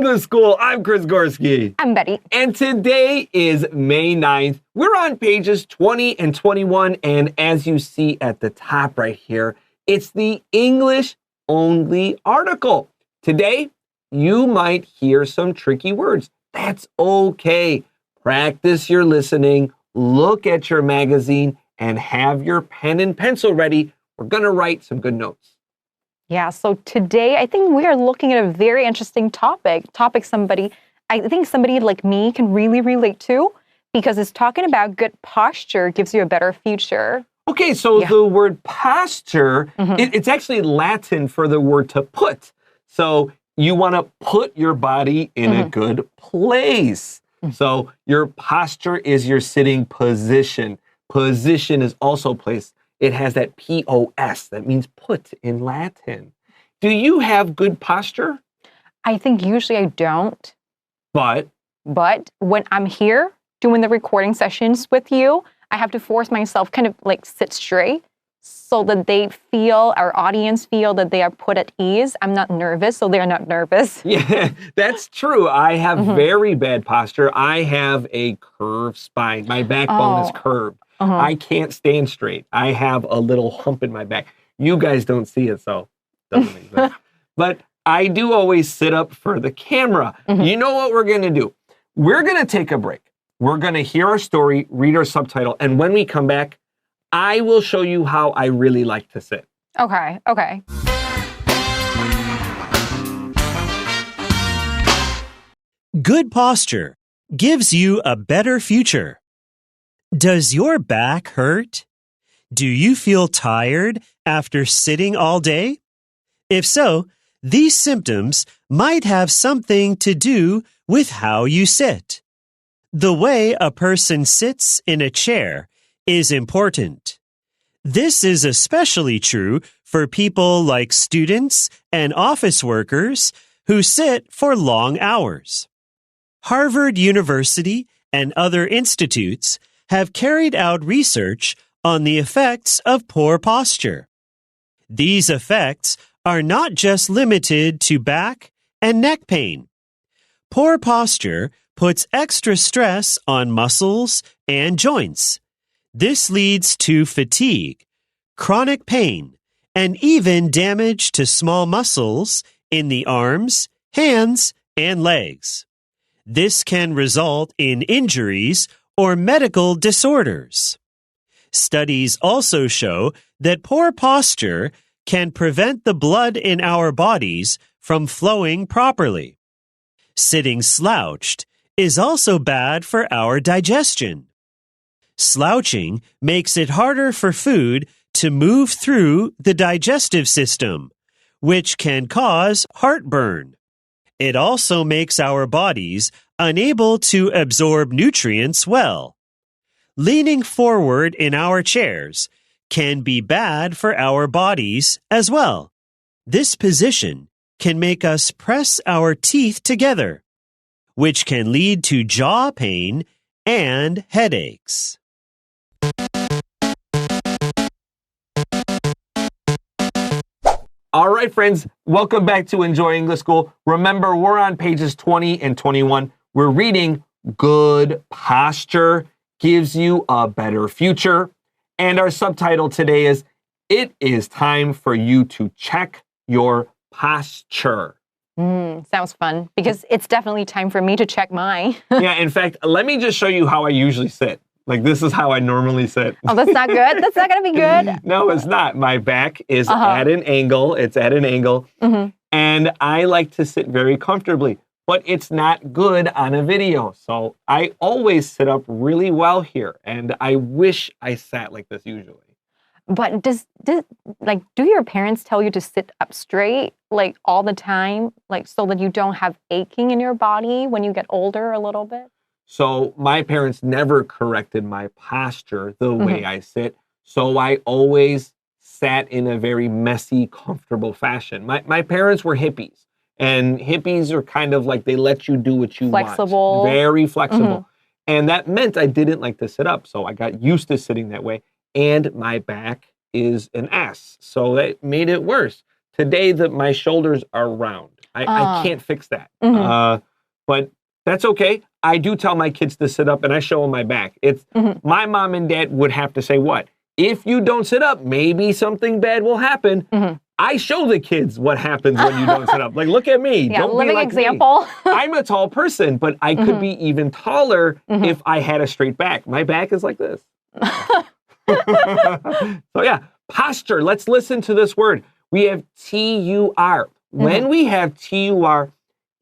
English School. I'm Chris Gorski. I'm Betty. And today is May 9th. We're on pages 20 and 21. And as you see at the top right here, it's the English only article. Today, you might hear some tricky words. That's okay. Practice your listening, look at your magazine, and have your pen and pencil ready. We're going to write some good notes. Yeah, so today I think we are looking at a very interesting topic I think somebody like me can really relate to, because it's talking about good posture gives you a better future. Okay, so the word posture, it's actually Latin for the word to put. So you want to put your body in a good place. So your posture is your sitting position. Position is also place. It has that P-O-S, that means put in Latin. Do you have good posture? I think usually I don't. But when I'm here doing the recording sessions with you, I have to force myself kind of like sit straight so that our audience feel that they are put at ease. I'm not nervous, so they're not nervous. Yeah, that's true. I have very bad posture. I have a curved spine. My backbone is curved. I can't stand straight. I have a little hump in my back. You guys don't see it, so it doesn't make sense. But I do always sit up for the camera. You know what we're going to do? We're going to take a break. We're going to hear our story, read our subtitle, and when we come back, I will show you how I really like to sit. Okay. Good posture gives you a better future. Does your back hurt? Do you feel tired after sitting all day? If so, these symptoms might have something to do with how you sit. The way a person sits in a chair is important. This is especially true for people like students and office workers who sit for long hours. Harvard University and other institutes have carried out research on the effects of poor posture. These effects are not just limited to back and neck pain. Poor posture puts extra stress on muscles and joints. This leads to fatigue, chronic pain, and even damage to small muscles in the arms, hands, and legs. This can result in injuries or medical disorders. Studies also show that poor posture can prevent the blood in our bodies from flowing properly. Sitting slouched is also bad for our digestion. Slouching makes it harder for food to move through the digestive system, which can cause heartburn. It also makes our bodies unable to absorb nutrients well. Leaning forward in our chairs can be bad for our bodies as well. This position can make us press our teeth together, which can lead to jaw pain and headaches. All right, friends, welcome back to Enjoy English School. Remember, we're on pages 20 and 21. We're reading Good Posture Gives You a Better Future. And our subtitle today is, It is Time for You to Check Your Posture. Sounds fun, because it's definitely time for me to check mine. Yeah, in fact, let me just show you how I usually sit. Like, this is how I normally sit. Oh, that's not good? That's not going to be good? No, it's not. My back is at an angle. It's at an angle. And I like to sit very comfortably. But it's not good on a video. So I always sit up really well here. And I wish I sat like this usually. But do your parents tell you to sit up straight like all the time, like so that you don't have aching in your body when you get older a little bit? So my parents never corrected my posture the way I sit. So I always sat in a very messy, comfortable fashion. My parents were hippies. And hippies are kind of like, they let you do what you flexible. Want. Very flexible. And that meant I didn't like to sit up. So I got used to sitting that way. And my back is an S. So that made it worse. Today, my shoulders are round. I can't fix that. But that's okay. I do tell my kids to sit up and I show them my back. It's my mom and dad would have to say what? If you don't sit up, maybe something bad will happen. I show the kids what happens when you don't sit up. Like, look at me. Yeah, Don't living be like example. me. I'm a tall person, but I could be even taller if I had a straight back. My back is like this. So yeah, posture. Let's listen to this word. We have T-U-R. When we have T-U-R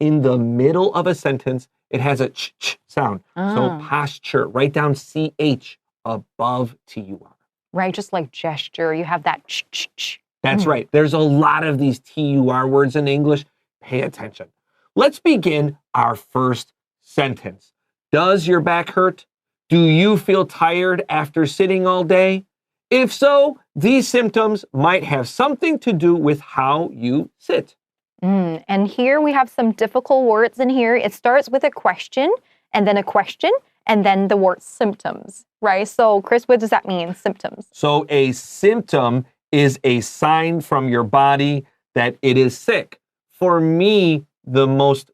in the middle of a sentence, it has a ch sound. So posture. Write down C-H above T-U-R. Right, just like gesture. You have that ch. That's right. There's a lot of these T-U-R words in English. Pay attention. Let's begin our first sentence. Does your back hurt? Do you feel tired after sitting all day? If so, these symptoms might have something to do with how you sit. And here we have some difficult words in here. It starts with a question, and then a question, and then the word symptoms, right? So, Chris, what does that mean, symptoms? So a symptom is a sign from your body that it is sick. For me, the most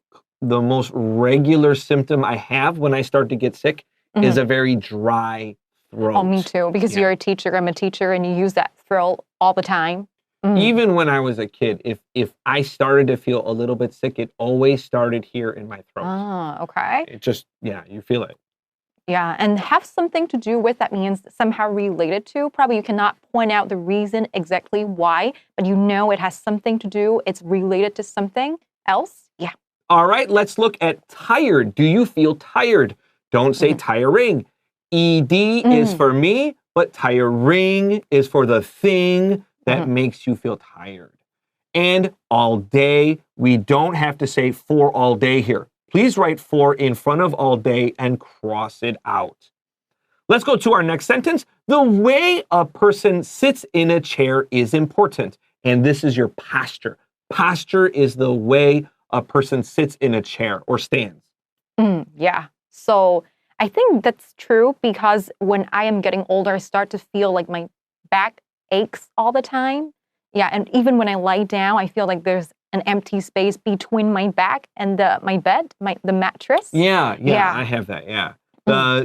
regular symptom I have when I start to get sick is a very dry throat. Oh, me too, because you're a teacher, I'm a teacher, and you use that throat all the time. Even when I was a kid, if I started to feel a little bit sick, it always started here in my throat. Oh, okay. It just, you feel it. Yeah, and have something to do with, that means somehow related to. Probably you cannot point out the reason exactly why, but you know it has something to do. It's related to something else. Yeah. All right, let's look at tired. Do you feel tired? Don't say tiring. ED is for me, but tiring is for the thing that makes you feel tired. And all day, we don't have to say for all day here. Please write for in front of all day and cross it out. Let's go to our next sentence. The way a person sits in a chair is important. And this is your posture. Posture is the way a person sits in a chair or stands. Yeah. So I think that's true because when I am getting older, I start to feel like my back aches all the time. Yeah. And even when I lie down, I feel like there's an empty space between my back and my bed, the mattress. Yeah, I have that,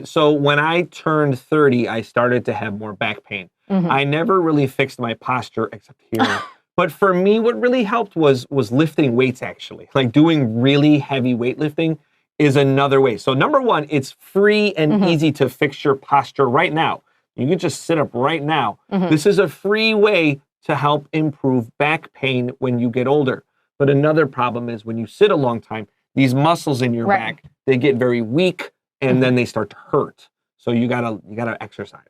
So when I turned 30, I started to have more back pain. I never really fixed my posture except here. But for me, what really helped was lifting weights, actually. Like doing really heavy weightlifting is another way. So number one, it's free and easy to fix your posture right now. You can just sit up right now. This is a free way to help improve back pain when you get older. But another problem is when you sit a long time, these muscles in your back, they get very weak and then they start to hurt. So you gotta exercise.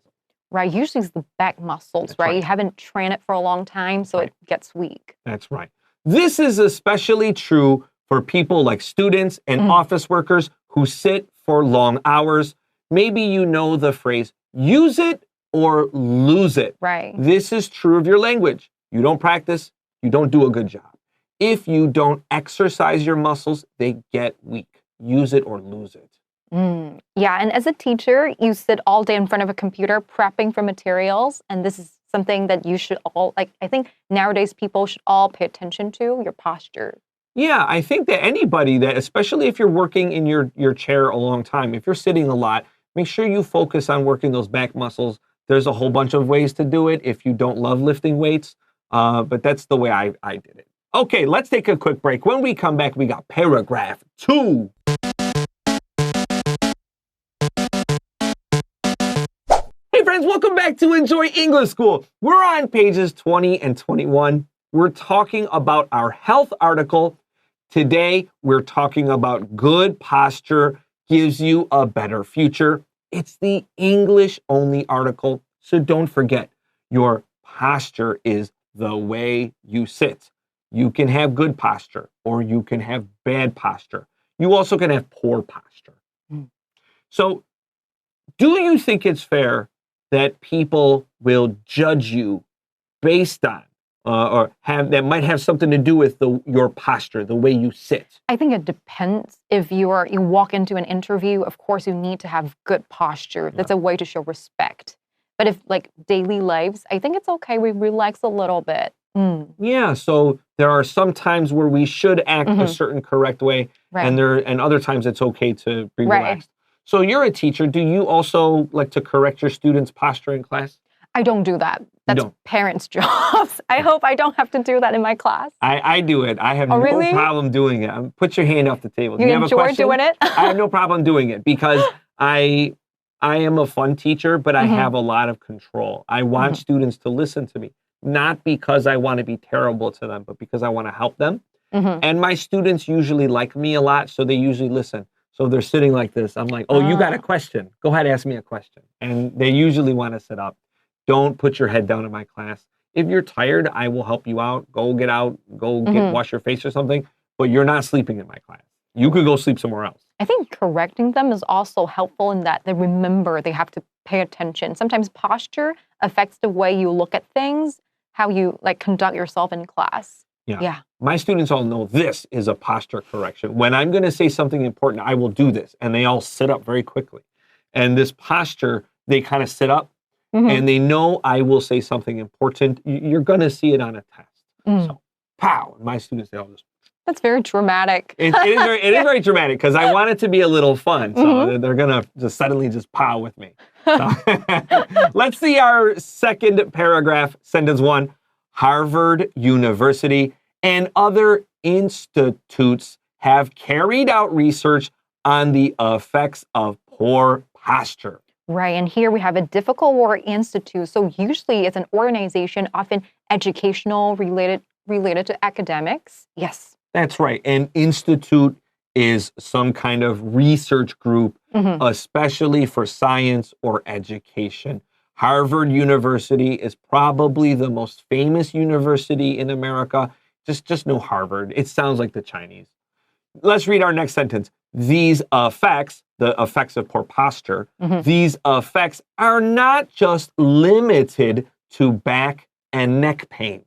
Right. Usually it's the back muscles, right? You haven't trained it for a long time, so it gets weak. That's right. This is especially true for people like students and office workers who sit for long hours. Maybe you know the phrase, use it or lose it. Right. This is true of your language. You don't practice, you don't do a good job. If you don't exercise your muscles, they get weak. Use it or lose it. Yeah, and as a teacher, you sit all day in front of a computer prepping for materials, and this is something that you should all, I think nowadays people should all pay attention to, your posture. Yeah, I think that anybody that, especially if you're working in your chair a long time, if you're sitting a lot, make sure you focus on working those back muscles. There's a whole bunch of ways to do it if you don't love lifting weights, but that's the way I did it. Okay, let's take a quick break. When we come back, we got paragraph 2. Hey friends, welcome back to Enjoy English School. We're on pages 20 and 21. We're talking about our health article. Today, we're talking about good posture gives you a better future. It's the English-only article, so don't forget, your posture is the way you sit. You can have good posture, or you can have bad posture. You also can have poor posture. So, do you think it's fair that people will judge you based on, that might have something to do with your posture, the way you sit? I think it depends. If you walk into an interview, of course you need to have good posture. That's a way to show respect. But if like daily lives, I think it's okay. We relax a little bit. Yeah, so there are some times where we should act a certain correct way, and other times it's okay to be relaxed. So you're a teacher. Do you also like to correct your students' posture in class? I don't do that. That's parents' jobs. I hope I don't have to do that in my class. I do it. I have no problem doing it. Put your hand off the table. You enjoy doing it? I have no problem doing it because I am a fun teacher, but I have a lot of control. I want students to listen to me, not because I want to be terrible to them, but because I want to help them. And my students usually like me a lot, so they usually listen. So they're sitting like this. I'm like, oh, you got a question. Go ahead, ask me a question. And they usually want to sit up. Don't put your head down in my class. If you're tired, I will help you out. Go get out. Go wash your face or something. But you're not sleeping in my class. You could go sleep somewhere else. I think correcting them is also helpful in that they remember they have to pay attention. Sometimes posture affects the way you look at things, how you like conduct yourself in class. Yeah. My students all know this is a posture correction. When I'm going to say something important, I will do this. And they all sit up very quickly. And this posture, they kind of sit up and they know I will say something important. You're going to see it on a test. So, pow. And my students, they all just... That's very dramatic. It is very dramatic because I want it to be a little fun. So they're going to just suddenly just pow with me. So let's see our second paragraph, sentence 1. Harvard University and other institutes have carried out research on the effects of poor posture. Right, and here we have a difficult word, institute. So usually it's an organization, often educational, related to academics. Yes. That's right. An institute is some kind of research group, especially for science or education. Harvard University is probably the most famous university in America. Just know Harvard. It sounds like the Chinese. Let's read our next sentence. These effects, the effects of poor posture, these effects are not just limited to back and neck pain.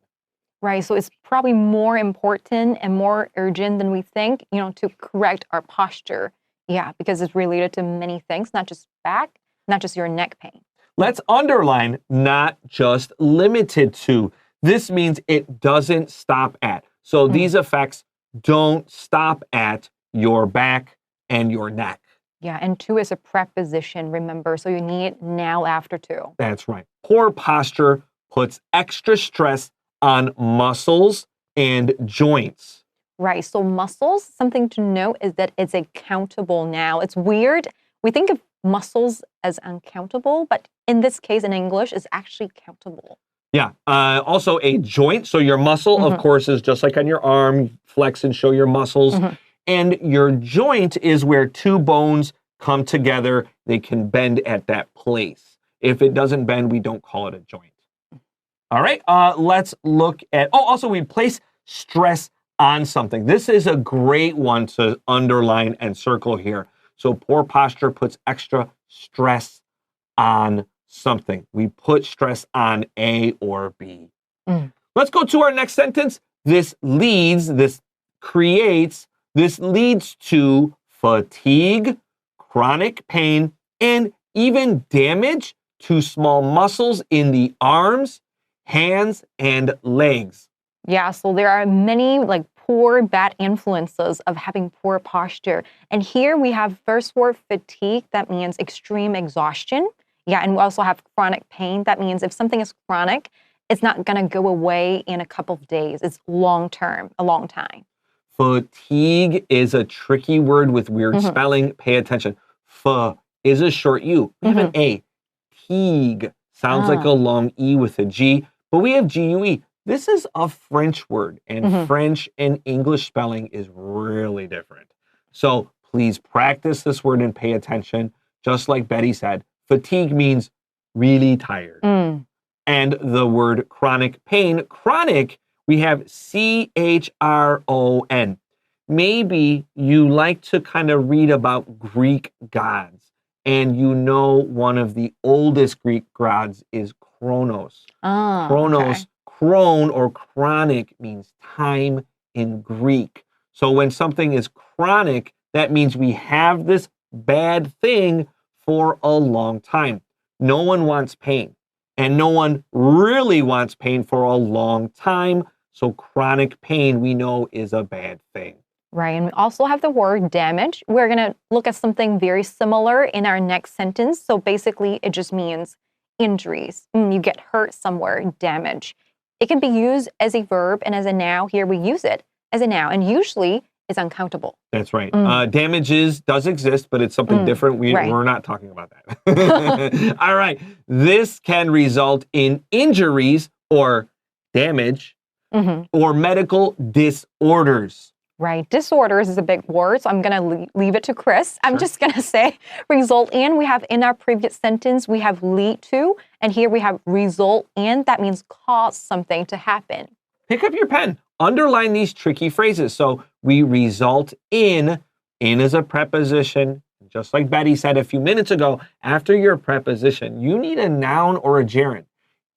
Right, so it's probably more important and more urgent than we think, to correct our posture. Yeah, because it's related to many things, not just back, not just your neck pain. Let's underline not just limited to. This means it doesn't stop at. So these effects don't stop at your back and your neck. Yeah, and to is a preposition, remember, so you need now after to. That's right. Poor posture puts extra stress on muscles and joints. Right, so muscles, something to note is that it's a countable now. It's weird. We think of muscles as uncountable, but in this case, in English, it's actually countable. Yeah. Also a joint. So your muscle, of course, is just like on your arm, flex and show your muscles. And your joint is where two bones come together. They can bend at that place. If it doesn't bend, we don't call it a joint. All right. Let's look at, also we place stress on something. This is a great one to underline and circle here. So poor posture puts extra stress on something. We put stress on A or B. Let's go to our next sentence. This leads to fatigue, chronic pain, and even damage to small muscles in the arms, hands, and legs. Yeah, so there are many poor, bad influences of having poor posture. And here we have first word fatigue, that means extreme exhaustion. Yeah, and we also have chronic pain. That means if something is chronic, it's not going to go away in a couple of days. It's long-term, a long time. Fatigue is a tricky word with weird spelling. Pay attention. F is a short U. We have an A. Teague sounds like a long E with a G, but we have G-U-E. This is a French word, and French and English spelling is really different. So please practice this word and pay attention. Just like Betty said, fatigue means really tired. And the word chronic pain, chronic, we have C-H-R-O-N. Maybe you like to kind of read about Greek gods, and you know one of the oldest Greek gods is Kronos. Kronos, chron or chronic means time in Greek. So when something is chronic, that means we have this bad thing for a long time. No one wants pain. And no one really wants pain for a long time. So chronic pain, we know, is a bad thing. Right. And we also have the word damage. We're going to look at something very similar in our next sentence. So basically, it just means injuries. You get hurt somewhere, damage. It can be used as a verb and as a noun. Here we use it as a noun, and usually it's uncountable. That's right. Damages does exist, but it's something different. We're not talking about that. All right. This can result in injuries or damage or medical disorders. Right. Disorders is a big word, so I'm going to leave it to Chris. I'm just going to say result in. We have in our previous sentence, we have lead to, and here we have result in. That means cause something to happen. Pick up your pen. Underline these tricky phrases. So we result in. In is a preposition. Just like Betty said a few minutes ago, after your preposition, you need a noun or a gerund.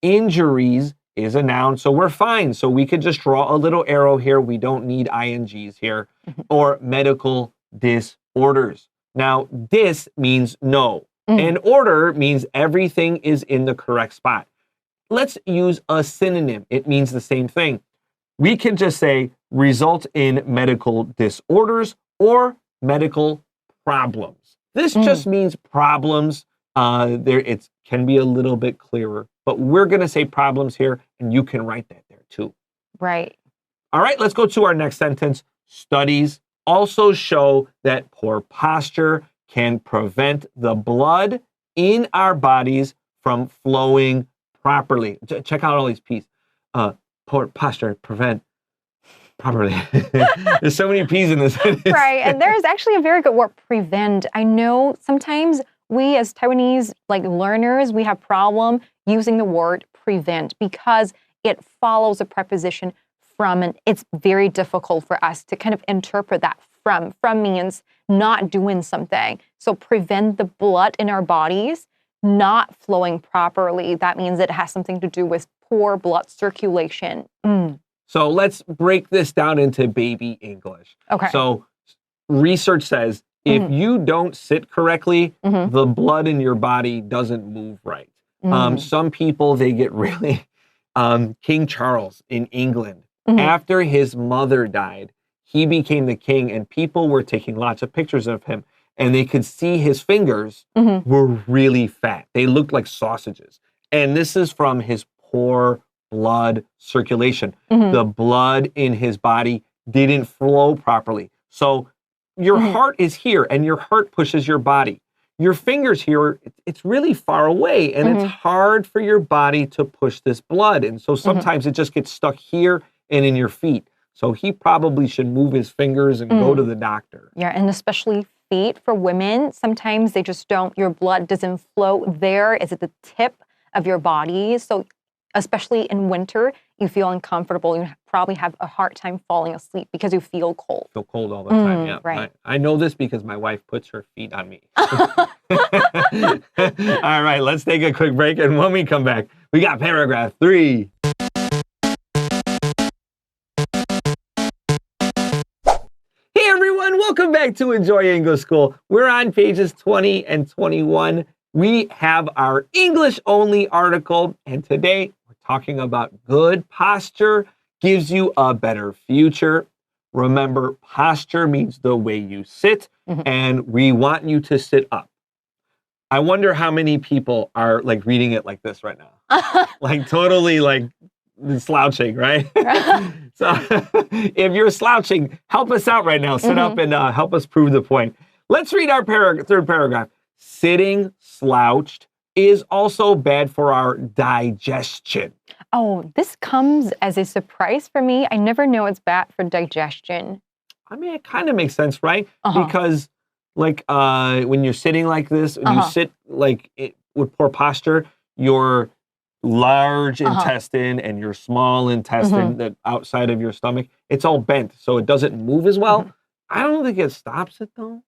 Injuries is a noun, so we're fine. So we could just draw a little arrow here. We don't need INGs here. Or medical disorders. Now, dis means no. And order means everything is in the correct spot. Let's use a synonym. It means the same thing. We can just say result in medical disorders or medical problems. This just means problems. It can be a little bit clearer, but we're going to say problems here, and you can write that there too. Right. All right, let's go to our next sentence. Studies also show that poor posture can prevent the blood in our bodies from flowing properly. Check out all these P's. Poor posture, prevent properly. There's so many P's in this sentence. Right, and there's actually a very good word, prevent. I know sometimes we as Taiwanese learners, we have problem using the word prevent because it follows a preposition from, and it's very difficult for us to kind of interpret that from. From means not doing something. So prevent the blood in our bodies not flowing properly. That means it has something to do with poor blood circulation. So let's break this down into baby English. Okay. So research says if you don't sit correctly, the blood in your body doesn't move right. Some people, they get really, King Charles in England, after his mother died, he became the king and people were taking lots of pictures of him and they could see his fingers were really fat. They looked like sausages. And this is from his poor blood circulation. The blood in his body didn't flow properly. So your heart is here and your heart pushes your body. Your fingers here, it's really far away and it's hard for your body to push this blood. And so sometimes it just gets stuck here and in your feet. So he probably should move his fingers and go to the doctor. Yeah, and especially feet for women, sometimes they just don't, your blood doesn't flow there. It's at the tip of your body. So especially in winter, you feel uncomfortable. You probably have a hard time falling asleep because you feel cold. Feel cold all the time, yeah. Right. I know this because my wife puts her feet on me. All right, let's take a quick break. And when we come back, we got paragraph 3. Hey everyone, welcome back to Enjoy English School. We're on pages 20 and 21. We have our English only article, and today we're talking about good posture gives you a better future. Remember, posture means the way you sit, and we want you to sit up. I wonder how many people are reading it like this right now. Totally slouching, right? So if you're slouching, help us out right now. Sit up and help us prove the point. Let's read our third paragraph. Sitting slouched is also bad for our digestion. Oh, this comes as a surprise for me. I never know it's bad for digestion. I mean, it kind of makes sense, right? Because when you're sitting like this, when you sit with poor posture, your large intestine and your small intestine, the outside of your stomach, it's all bent, so it doesn't move as well. I don't think it stops it though.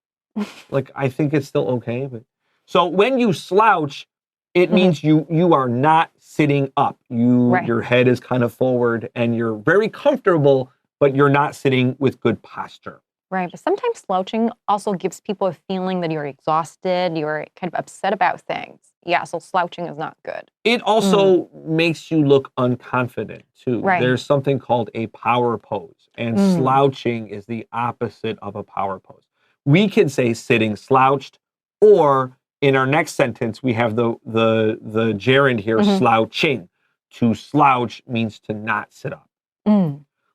I think it's still okay. But so when you slouch, it means you are not sitting up. Your head is kind of forward and you're very comfortable, but you're not sitting with good posture. Right, but sometimes slouching also gives people a feeling that you're exhausted, you're kind of upset about things. Yeah, so slouching is not good. It also makes you look unconfident too. Right. There's something called a power pose, and slouching is the opposite of a power pose. We can say sitting slouched, or in our next sentence, we have the gerund here, slouching. To slouch means to not sit up.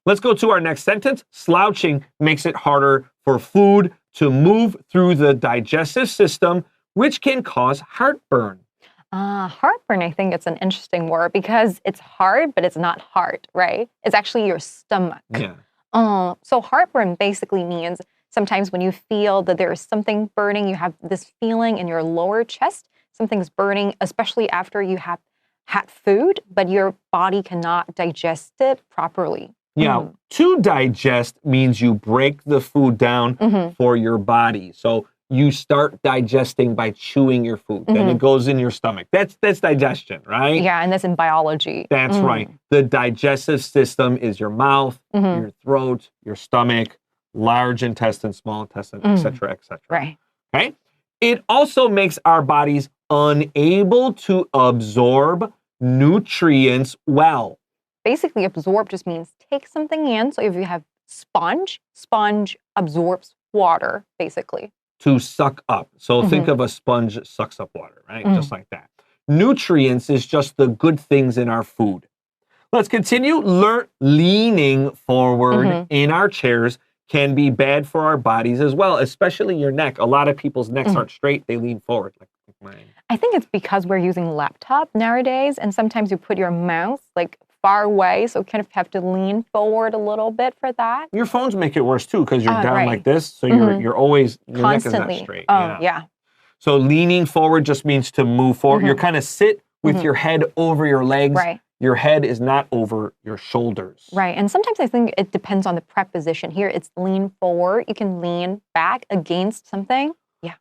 Let's go to our next sentence. Slouching makes it harder for food to move through the digestive system, which can cause heartburn. Heartburn, I think it's an interesting word because it's hard, but it's not heart, right? It's actually your stomach. Yeah. So heartburn basically means sometimes when you feel that there is something burning, you have this feeling in your lower chest, something's burning, especially after you have had food, but your body cannot digest it properly. Yeah, to digest means you break the food down for your body. So you start digesting by chewing your food. Then it goes in your stomach. That's digestion, right? Yeah, and that's in biology. That's right. The digestive system is your mouth, your throat, your stomach, large intestine, small intestine, etc., etc. Right. Okay? It also makes our bodies unable to absorb nutrients well. Basically, absorb just means take something in. So if you have sponge absorbs water, basically. To suck up. So think of a sponge sucks up water, right? Just like that. Nutrients is just the good things in our food. Let's continue. Leaning forward in our chairs can be bad for our bodies as well, especially your neck. A lot of people's necks aren't straight. They lean forward like mine. I think it's because we're using laptop nowadays, and sometimes you put your mouth like far away, so kind of have to lean forward a little bit for that. Your phones make it worse too because you're down like this, so you're always your constantly neck is not straight. Yeah. So leaning forward just means to move forward. You're kind of sit with your head over your legs. Right. Your head is not over your shoulders. Right, and sometimes I think it depends on the preposition. Here it's lean forward. You can lean back against something. Yeah.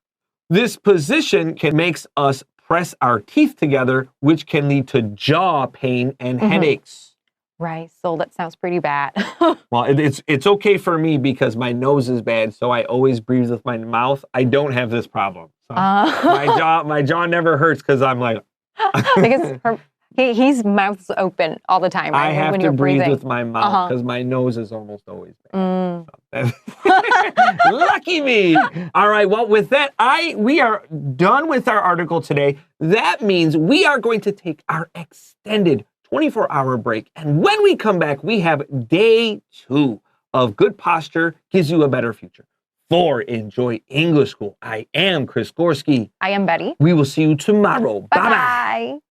This position can make us press our teeth together, which can lead to jaw pain and headaches. Right, so that sounds pretty bad. Well, it's okay for me because my nose is bad, so I always breathe with my mouth. I don't have this problem. So my jaw never hurts because I'm like... because his mouth's open all the time, right? I have when to you're breathe breathing. with my mouth because my nose is almost always bad. Lucky me. All right, well, with that, we are done with our article today. That means we are going to take our extended 24-hour break. And when we come back, we have day 2 of Good Posture Gives You a Better Future. For Enjoy English School, I am Chris Gorski. I am Betty. We will see you tomorrow. Bye-bye. Bye-bye.